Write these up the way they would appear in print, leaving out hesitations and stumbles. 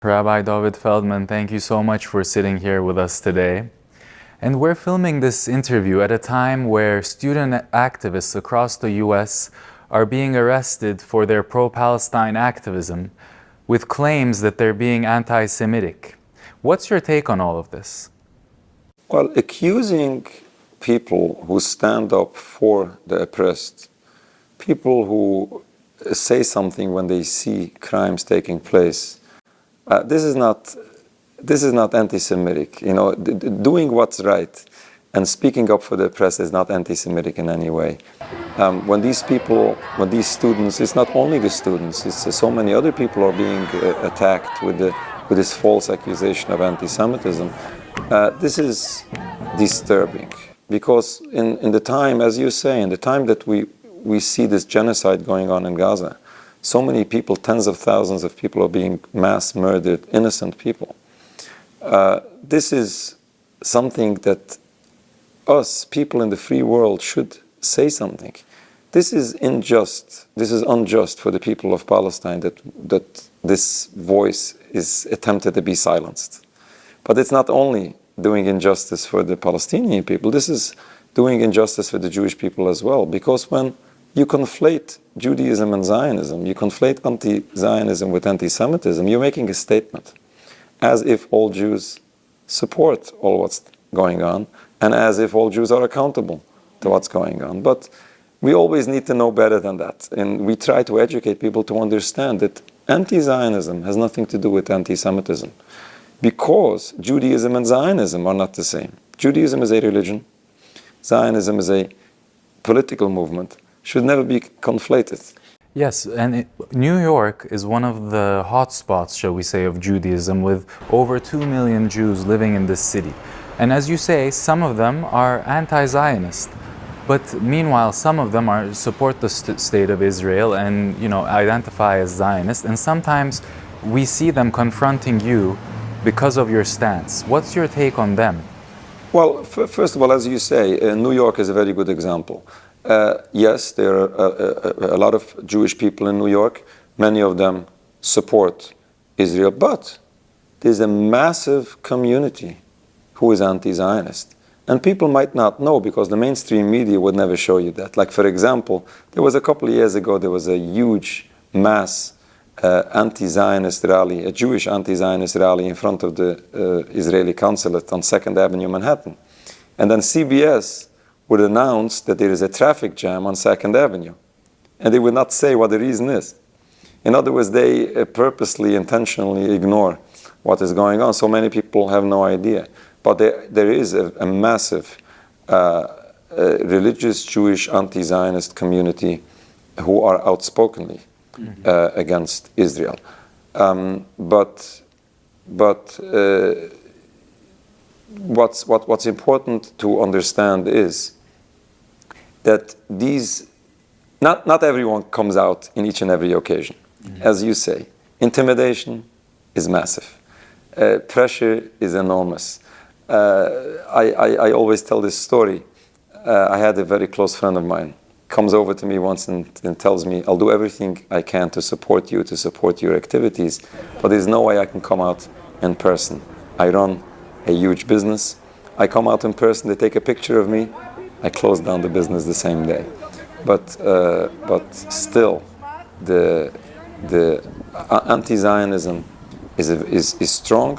Rabbi David Feldman, thank you so much for sitting here with us today. And we're filming this interview at a time where student activists across the US are being arrested for their pro-Palestine activism with claims that they're being anti-Semitic. What's your take on all of this? Well, accusing people who stand up for the oppressed, people who say something when they see crimes taking place, this is not anti-Semitic. You know, doing what's right and speaking up for the oppressed is not anti-Semitic in any way. When these students, it's not only the students, it's so many other people are being attacked with this false accusation of anti-Semitism. This is disturbing because in the time, as you say, in the time that we see this genocide going on in Gaza, so many people, tens of thousands of people are being mass murdered, innocent people. This is something that us, people in the free world, should say something. This is unjust. This is unjust for the people of Palestine that this voice is attempted to be silenced. But it's not only doing injustice for the Palestinian people, this is doing injustice for the Jewish people as well. Because when you conflate Judaism and Zionism, you conflate anti-Zionism with anti-Semitism, you're making a statement as if all Jews support all what's going on and as if all Jews are accountable to what's going on. But we always need to know better than that. And we try to educate people to understand that anti-Zionism has nothing to do with anti-Semitism, because Judaism and Zionism are not the same. Judaism is a religion. Zionism is a political movement. Should never be conflated. Yes, and New York is one of the hotspots, shall we say, of Judaism, with over 2 million Jews living in this city. And as you say, some of them are anti-Zionist. But meanwhile, some of them support the state of Israel and, identify as Zionist. And sometimes we see them confronting you because of your stance. What's your take on them? Well, first of all, as you say, New York is a very good example. Yes, there are a lot of Jewish people in New York. Many of them support Israel, but there's a massive community who is anti-Zionist. And people might not know because the mainstream media would never show you that. Like, for example, there was a couple of years ago, there was a huge mass anti-Zionist rally, a Jewish anti-Zionist rally in front of the Israeli consulate on 2nd Avenue, Manhattan. And then CBS would announce that there is a traffic jam on 2nd Avenue. And they would not say what the reason is. In other words, they purposely, intentionally ignore what is going on. So many people have no idea. But there is a massive religious Jewish anti-Zionist community who are outspokenly against Israel. But what's important to understand is that not everyone comes out in each and every occasion. As you say, intimidation is massive. Pressure is enormous. I always tell this story. I had a very close friend of mine comes over to me once and tells me, I'll do everything I can to support you, to support your activities, but there's no way I can come out in person. I run a huge business. I come out in person, they take a picture of me, I close down the business the same day. But still, the anti-Zionism is strong.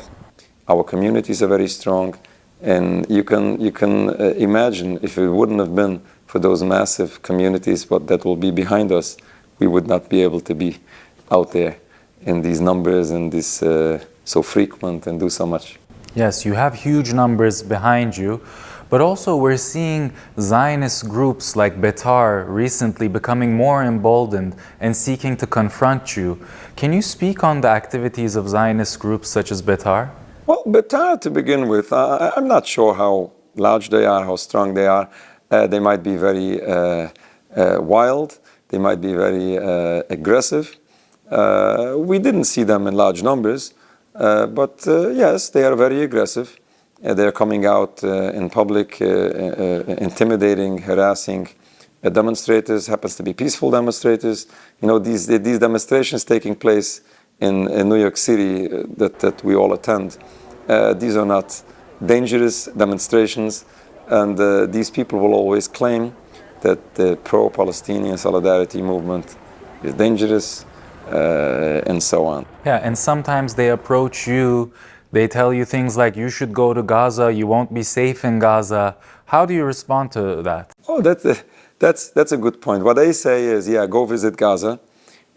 Our communities are very strong, and you can imagine if it wouldn't have been for those massive communities that will be behind us, we would not be able to be out there in these numbers and this so frequent and do so much. Yes, you have huge numbers behind you, but also we're seeing Zionist groups like Betar recently becoming more emboldened and seeking to confront you. Can you speak on the activities of Zionist groups such as Betar? Well, Betar, to begin with, I'm not sure how large they are, how strong they are. They might be very wild. They might be very aggressive. We didn't see them in large numbers, but yes, they are very aggressive. They're coming out in public, intimidating, harassing demonstrators. Happens to be peaceful demonstrators. You know, these demonstrations taking place in New York City that we all attend. These are not dangerous demonstrations, and these people will always claim that the pro-Palestinian solidarity movement is dangerous, and so on. Yeah, and sometimes they approach you, they tell you things like, you should go to Gaza, you won't be safe in Gaza. How do you respond to that? Oh, that's a good point. What they say is, yeah, go visit Gaza,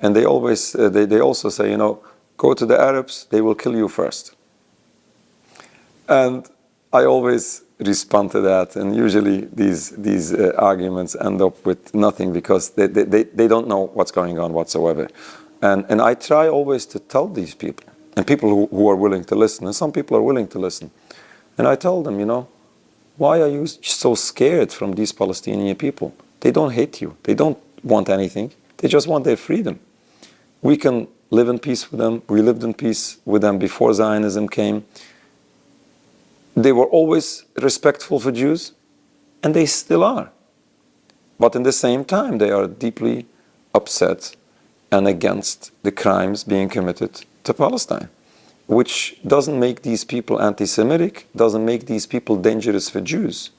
and they always they also say, you know, go to the Arabs, they will kill you first. And I always respond to that, and usually these arguments end up with nothing because they don't know what's going on whatsoever. And I try always to tell these people, and people who are willing to listen, and some people are willing to listen, and I tell them, you know, why are you so scared from these Palestinian people? They don't hate you. They don't want anything. They just want their freedom. We can live in peace with them. We lived in peace with them before Zionism came. They were always respectful for Jews, and they still are. But in the same time, they are deeply upset and against the crimes being committed to Palestine, which doesn't make these people anti-Semitic, doesn't make these people dangerous for Jews.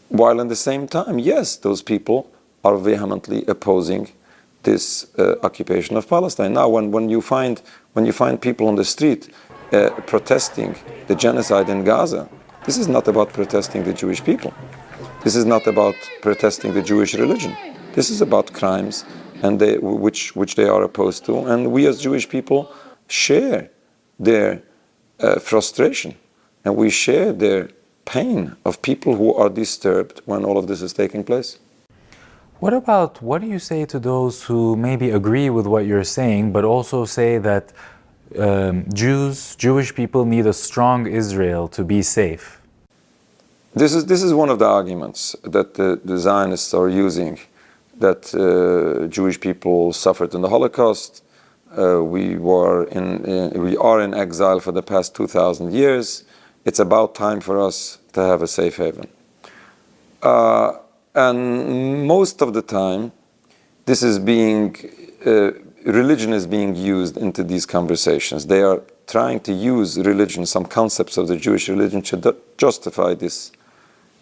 While in the same time, yes, those people are vehemently opposing this occupation of Palestine. Now, when you find people on the street protesting the genocide in Gaza, this is not about protesting the Jewish people. This is not about protesting the Jewish religion. This is about crimes and which they are opposed to. And we as Jewish people share their frustration, and we share their pain of people who are disturbed when all of this is taking place. What do you say to those who maybe agree with what you're saying, but also say that Jewish people need a strong Israel to be safe? This is one of the arguments that the Zionists are using, that Jewish people suffered in the Holocaust. We are in exile for the past 2,000 years. It's about time for us to have a safe haven. And most of the time, this is religion is being used into these conversations. They are trying to use religion, some concepts of the Jewish religion, to justify this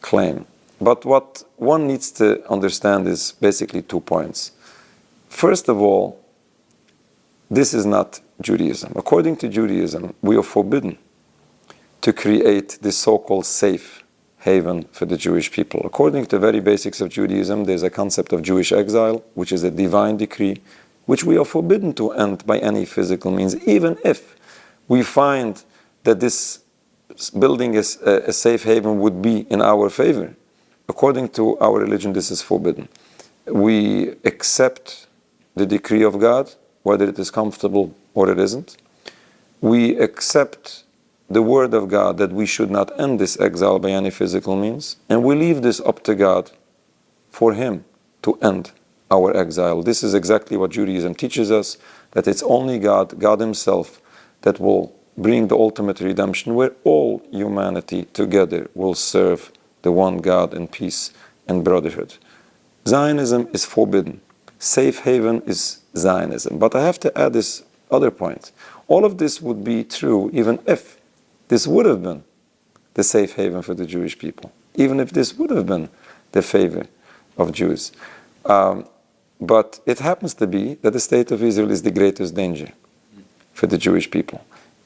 claim. But what one needs to understand is basically 2 points. First of all, this is not Judaism. According to Judaism, we are forbidden to create this so-called safe haven for the Jewish people. According to the very basics of Judaism, there's a concept of Jewish exile, which is a divine decree, which we are forbidden to end by any physical means, even if we find that this building is a safe haven would be in our favor. According to our religion, this is forbidden. We accept the decree of God, whether it is comfortable or it isn't. We accept the word of God that we should not end this exile by any physical means, and we leave this up to God for Him to end our exile. This is exactly what Judaism teaches us, that it's only God Himself, that will bring the ultimate redemption, where all humanity together will serve the one God in peace and brotherhood. Zionism is forbidden. Safe haven is Zionism. But I have to add this other point. All of this would be true even if this would have been the safe haven for the Jewish people, even if this would have been the favor of Jews. But it happens to be that the state of Israel is the greatest danger for the Jewish people.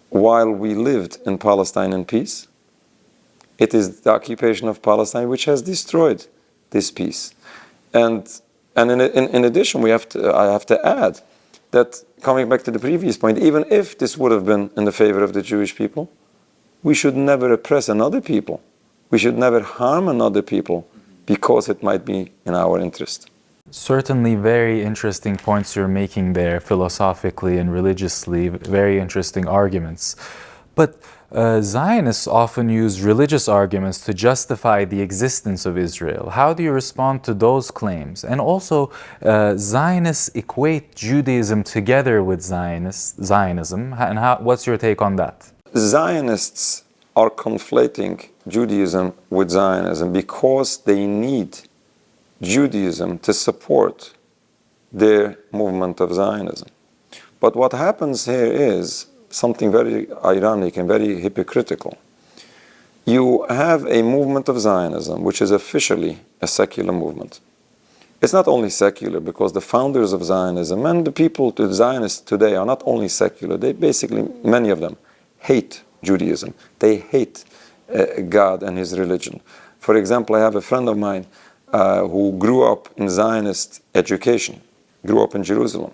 While we lived in Palestine in peace, it is the occupation of Palestine which has destroyed this peace. And in addition, I have to add that, coming back to the previous point, even if this would have been in the favor of the Jewish people, we should never oppress another people. We should never harm another people because it might be in our interest. Certainly very interesting points you're making there, philosophically and religiously, very interesting arguments. But Zionists often use religious arguments to justify the existence of Israel. How do you respond to those claims? And also, Zionists equate Judaism together with Zionism. And what's your take on that? Zionists are conflating Judaism with Zionism because they need Judaism to support their movement of Zionism. But what happens here is something very ironic and very hypocritical. You have a movement of Zionism, which is officially a secular movement. It's not only secular, because the founders of Zionism and the people, the Zionists today, are not only secular, they basically, many of them, hate Judaism. They hate God and his religion. For example, I have a friend of mine who grew up in Zionist education, grew up in Jerusalem.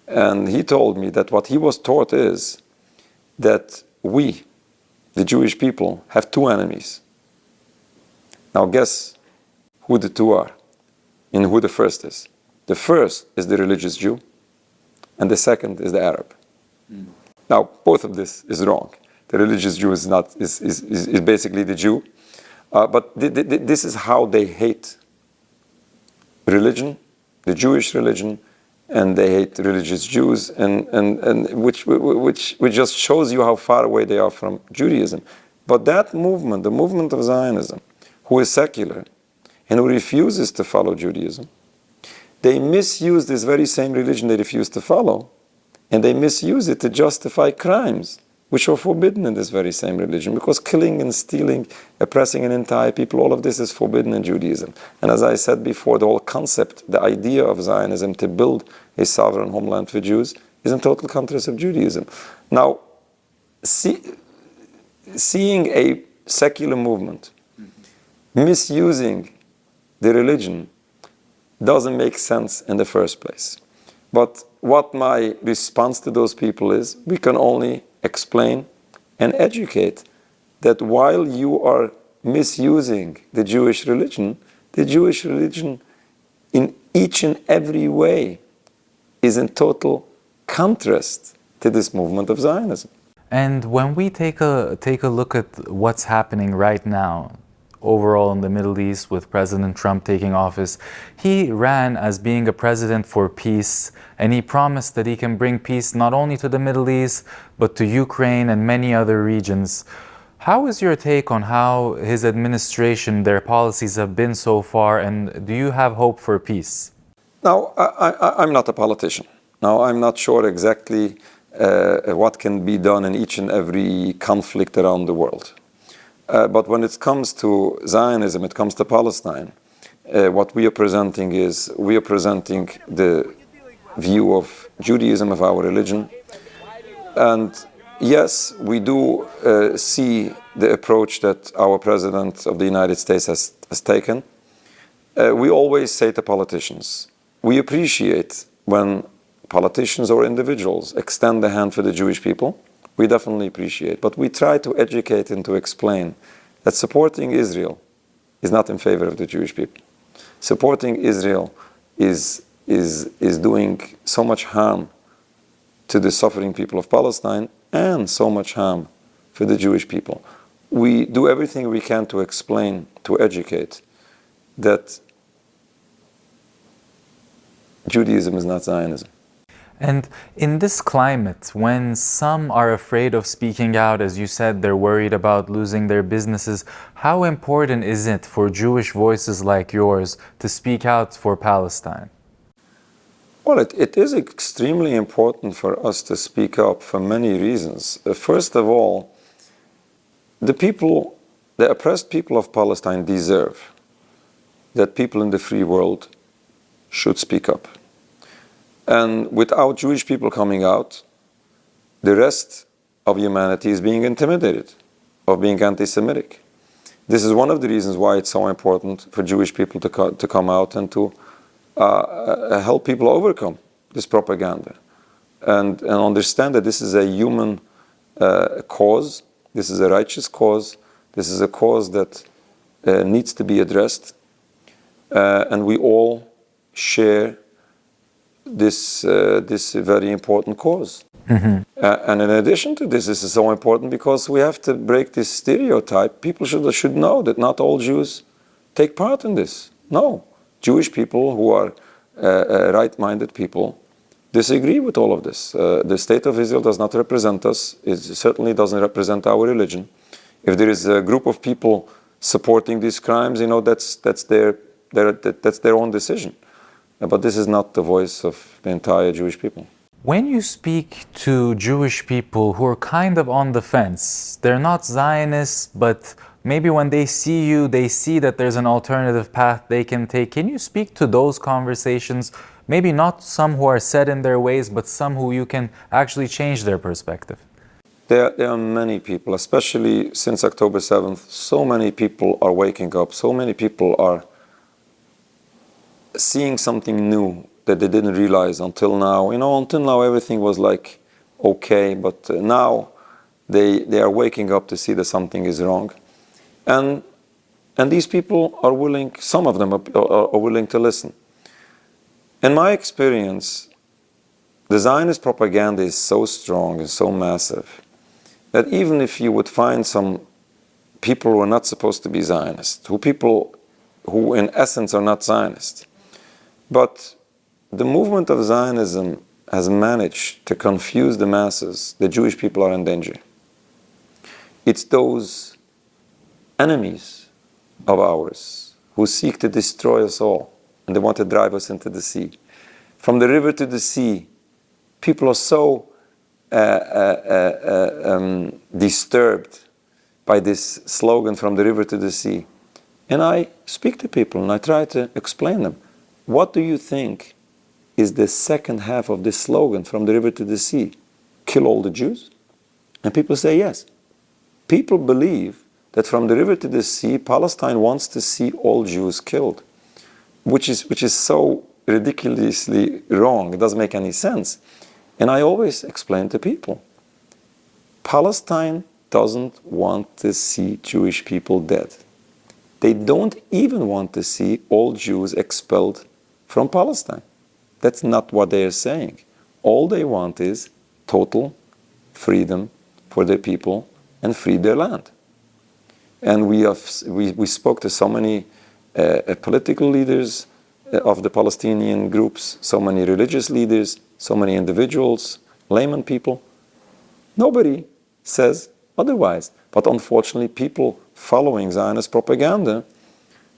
And he told me that what he was taught is that we, the Jewish people, have two enemies. Now guess who the two are and who the first is. The first is the religious Jew, and the second is the Arab. Now, both of this is wrong. The religious Jew is basically the Jew, but this is how they hate religion, the Jewish religion, and they hate religious Jews, and which just shows you how far away they are from Judaism. But that movement, the movement of Zionism, who is secular and who refuses to follow Judaism, they misuse this very same religion they refuse to follow, and they misuse it to justify crimes which are forbidden in this very same religion, because killing and stealing, oppressing an entire people, all of this is forbidden in Judaism. And as I said before, the whole concept, the idea of Zionism to build a sovereign homeland for Jews is in total contrast of Judaism. Now, seeing a secular movement misusing the religion doesn't make sense in the first place. But what my response to those people is, we can only explain and educate that while you are misusing the Jewish religion in each and every way is in total contrast to this movement of Zionism. And when we take a look at what's happening right now, overall in the Middle East with President Trump taking office, he ran as being a president for peace, and he promised that he can bring peace not only to the Middle East, but to Ukraine and many other regions. How is your take on how his administration, their policies have been so far, and do you have hope for peace? Now, I'm not a politician. Now, I'm not sure exactly what can be done in each and every conflict around the world. But when it comes to Zionism, it comes to Palestine, what we are presenting is, we are presenting the view of Judaism, of our religion. And yes, we do see the approach that our President of the United States has taken. We always say to politicians, we appreciate when politicians or individuals extend the hand for the Jewish people. We definitely appreciate, but we try to educate and to explain that supporting Israel is not in favor of the Jewish people. Supporting Israel is doing so much harm to the suffering people of Palestine and so much harm for the Jewish people. We do everything we can to explain, to educate, that Judaism is not Zionism. And in this climate, when some are afraid of speaking out, as you said, they're worried about losing their businesses, how important is it for Jewish voices like yours to speak out for Palestine? Well, it is extremely important for us to speak up for many reasons. First of all, the oppressed people of Palestine deserve that people in the free world should speak up. And without Jewish people coming out, the rest of humanity is being intimidated, of being anti-Semitic. This is one of the reasons why it's so important for Jewish people to come out and to help people overcome this propaganda and understand that this is a human cause, this is a righteous cause, this is a cause that needs to be addressed, and we all share this very important cause. Mm-hmm. And in addition to this is so important because we have to break this stereotype. People should know that not all Jews take part in this. No, Jewish people who are right-minded people disagree with all of this. The State of Israel does not represent us. It certainly doesn't represent our religion. If there is a group of people supporting these crimes, that's their own decision. But this is not the voice of the entire Jewish people. When you speak to Jewish people who are kind of on the fence, they're not Zionists, but maybe when they see you, they see that there's an alternative path they can take. Can you speak to those conversations? Maybe not some who are set in their ways, but some who you can actually change their perspective. There are many people, especially since October 7th, so many people are waking up, so many people are seeing something new that they didn't realize until now. Until now everything was like okay, but now they are waking up to see that something is wrong. And these people are willing, some of them are willing to listen. In my experience, the Zionist propaganda is so strong and so massive that even if you would find some people who are not supposed to be Zionists, people who in essence are not Zionists, but the movement of Zionism has managed to confuse the masses, the Jewish people are in danger. It's those enemies of ours who seek to destroy us all, and they want to drive us into the sea. From the river to the sea, people are so disturbed by this slogan, from the river to the sea. And I speak to people and I try to explain them. What do you think is the second half of this slogan, from the river to the sea? Kill all the Jews? And people say yes. People believe that from the river to the sea, Palestine wants to see all Jews killed, which is so ridiculously wrong. It doesn't make any sense. And I always explain to people, Palestine doesn't want to see Jewish people dead. They don't even want to see all Jews expelled from Palestine. That's not what they are saying. All they want is total freedom for their people and free their land. And we spoke to so many political leaders of the Palestinian groups, so many religious leaders, so many individuals, layman people. Nobody says otherwise. But unfortunately, people following Zionist propaganda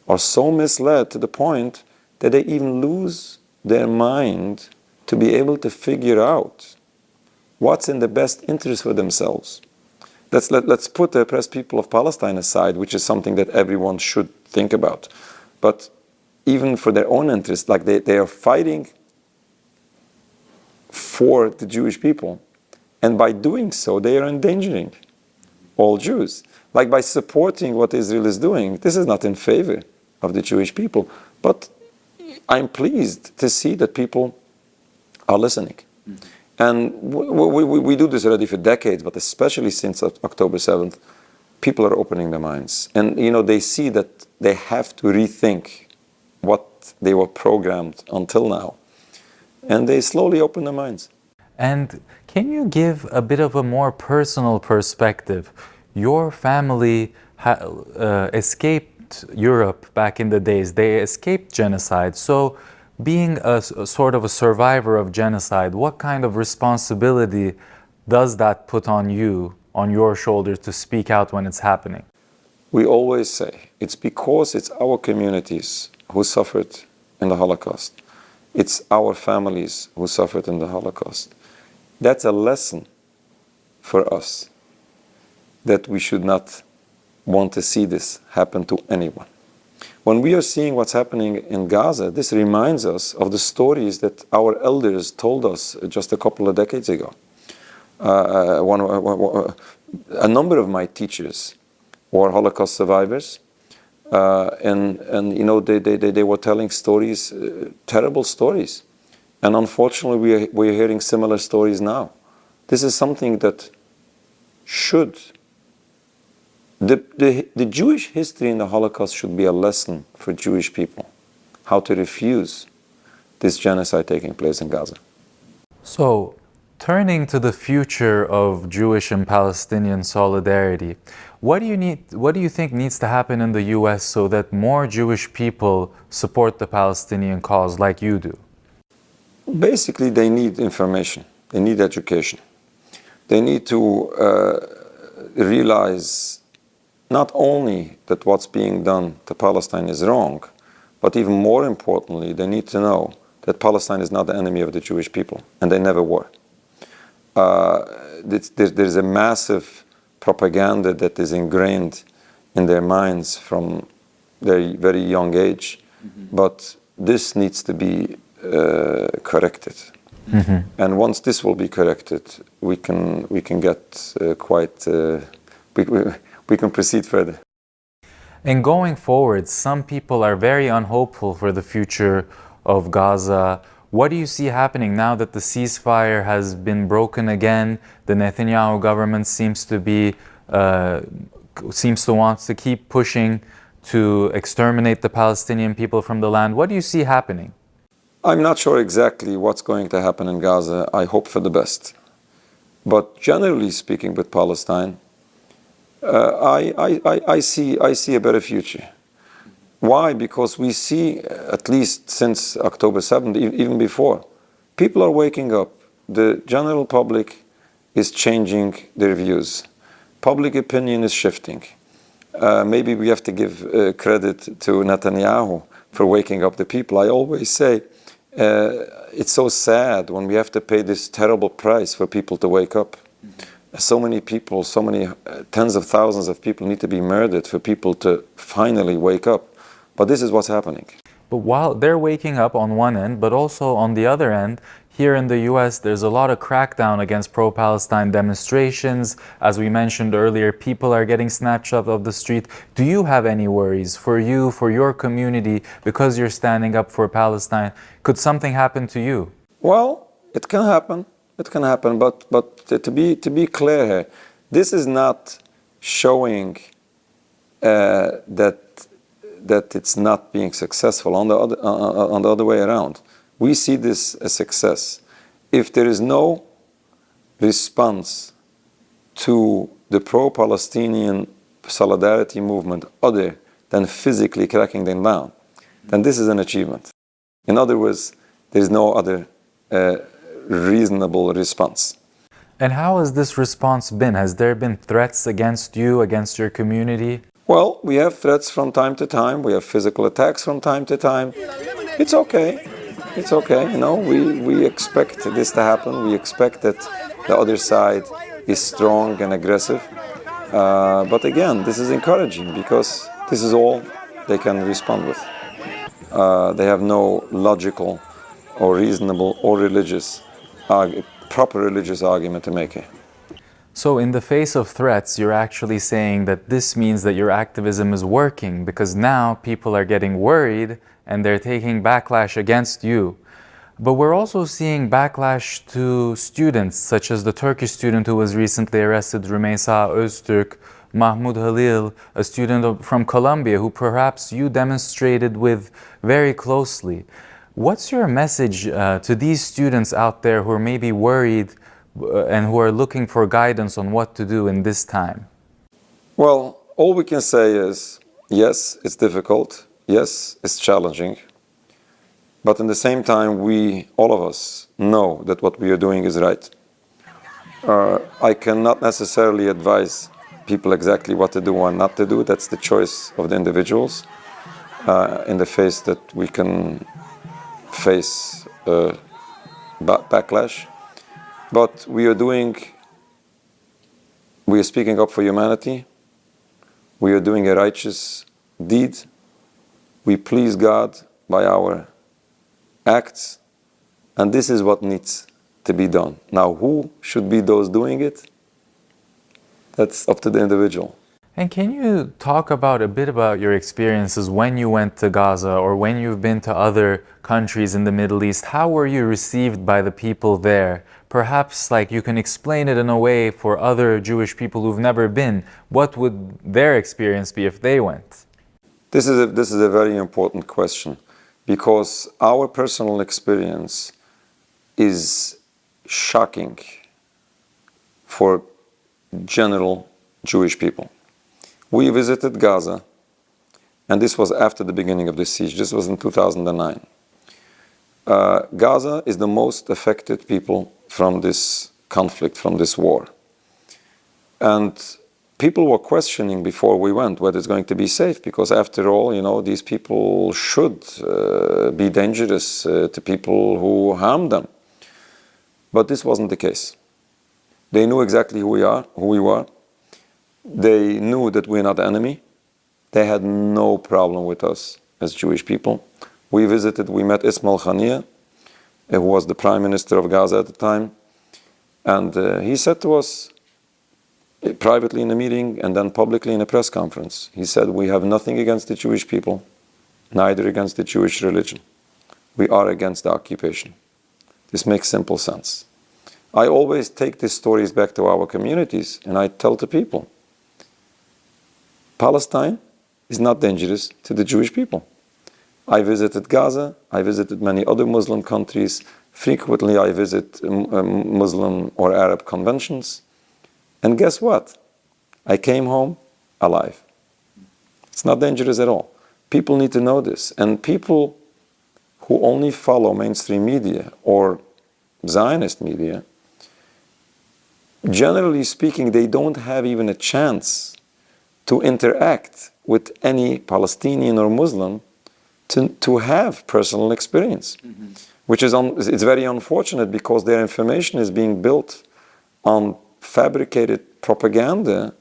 are so misled to the point that they even lose their mind to be able to figure out what's in the best interest for themselves. Let's put the oppressed people of Palestine aside, which is something that everyone should think about. But even for their own interest, like they are fighting for the Jewish people. And by doing so, they are endangering all Jews. Like by supporting what Israel is doing, this is not in favor of the Jewish people. But I'm pleased to see that people are listening. Mm-hmm. And we do this already for decades, but especially since October 7th, people are opening their minds. And they see that they have to rethink what they were programmed until now. And they slowly open their minds. And can you give a bit of a more personal perspective? Your family escaped Europe back in the days. They escaped genocide. So being a sort of a survivor of genocide, what kind of responsibility does that put on you, on your shoulders, to speak out when it's happening? We always say it's because it's our communities who suffered in the Holocaust. It's our families who suffered in the Holocaust. That's a lesson for us, that we should not want to see this happen to anyone. When we are seeing what's happening in Gaza, this reminds us of the stories that our elders told us just a couple of decades ago. A number of my teachers were Holocaust survivors, and they were telling stories, terrible stories. And unfortunately, we are hearing similar stories now. This is something that should... The Jewish history in the Holocaust should be a lesson for Jewish people, how to refuse this genocide taking place in Gaza. So, turning to the future of Jewish and Palestinian solidarity, what do you think needs to happen in the US so that more Jewish people support the Palestinian cause like you do? Basically, they need information. They need education. They need to realize not only that what's being done to Palestine is wrong, but even more importantly, they need to know that Palestine is not the enemy of the Jewish people, and they never were. There's a massive propaganda that is ingrained in their minds from their very young age, but this needs to be corrected. And once this will be corrected, we can get we can proceed further. And going forward, some people are very unhopeful for the future of Gaza. What do you see happening now that the ceasefire has been broken again? The Netanyahu government seems to want to keep pushing to exterminate the Palestinian people from the land. What do you see happening? I'm not sure exactly what's going to happen in Gaza. I hope for the best. But generally speaking, with Palestine, I see a better future. Why? Because we see, at least since October 7th, even before, people are waking up. The general public is changing their views. Public opinion is shifting. Maybe we have to give credit to Netanyahu for waking up the people. I always say it's so sad when we have to pay this terrible price for people to wake up. So many people, so many tens of thousands of people need to be murdered for people to finally wake up. But this is what's happening. But while they're waking up on one end, but also on the other end, here in the US, there's a lot of crackdown against pro-Palestine demonstrations. As we mentioned earlier, people are getting snatched up of the street. Do you have any worries for you, for your community, because you're standing up for Palestine? Could something happen to you? Well, it can happen. It can happen. But to be clear here, this is not showing that it's not being successful. On the other way around, we see this as success. If there is no response to the pro-Palestinian solidarity movement other than physically cracking them down, then this is an achievement. In other words, there is no other reasonable response. And how has this response been? Has there been threats against you, against your community? Well, we have threats from time to time. We have physical attacks from time to time. It's okay. It's okay. You know, we expect this to happen. We expect that the other side is strong and aggressive. But again, this is encouraging because this is all they can respond with. They have no logical or reasonable or proper religious argument to make here. So in the face of threats, you're actually saying that this means that your activism is working because now people are getting worried and they're taking backlash against you. But we're also seeing backlash to students, such as the Turkish student who was recently arrested, Rümeysa Öztürk, Mahmoud Halil, a student from Colombia who perhaps you demonstrated with very closely. What's your message to these students out there who are maybe worried and who are looking for guidance on what to do in this time? Well, all we can say is, yes, it's difficult. Yes, it's challenging. But at the same time, all of us, know that what we are doing is right. I cannot necessarily advise people exactly what to do or not to do. That's the choice of the individuals in the face that we can face backlash. But we are speaking up for humanity. We are doing a righteous deed. We please God by our acts. And this is what needs to be done. Now, who should be those doing it? That's up to the individual. And can you talk a bit about your experiences when you went to Gaza or when you've been to other countries in the Middle East? How were you received by the people there? Perhaps you can explain it in a way for other Jewish people who've never been. What would their experience be if they went? This is a very important question because our personal experience is shocking for general Jewish people. We visited Gaza, and this was after the beginning of the siege. This was in 2009. Gaza is the most affected people from this conflict, from this war. And people were questioning before we went whether it's going to be safe, because after all, these people should be dangerous to people who harm them. But this wasn't the case. They knew exactly who we were. They knew that we're not the enemy. They had no problem with us as Jewish people. We met Ismail Haniyeh, who was the prime minister of Gaza at the time. And he said to us, privately in a meeting and then publicly in a press conference, he said, we have nothing against the Jewish people, neither against the Jewish religion. We are against the occupation. This makes simple sense. I always take these stories back to our communities and I tell the people, Palestine is not dangerous to the Jewish people. I visited Gaza, I visited many other Muslim countries. Frequently I visit Muslim or Arab conventions. And guess what? I came home alive. It's not dangerous at all. People need to know this. And people who only follow mainstream media or Zionist media, generally speaking, they don't have even a chance to interact with any Palestinian or Muslim to have personal experience, which is it's very unfortunate, because their information is being built on fabricated propaganda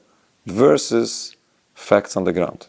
versus facts on the ground.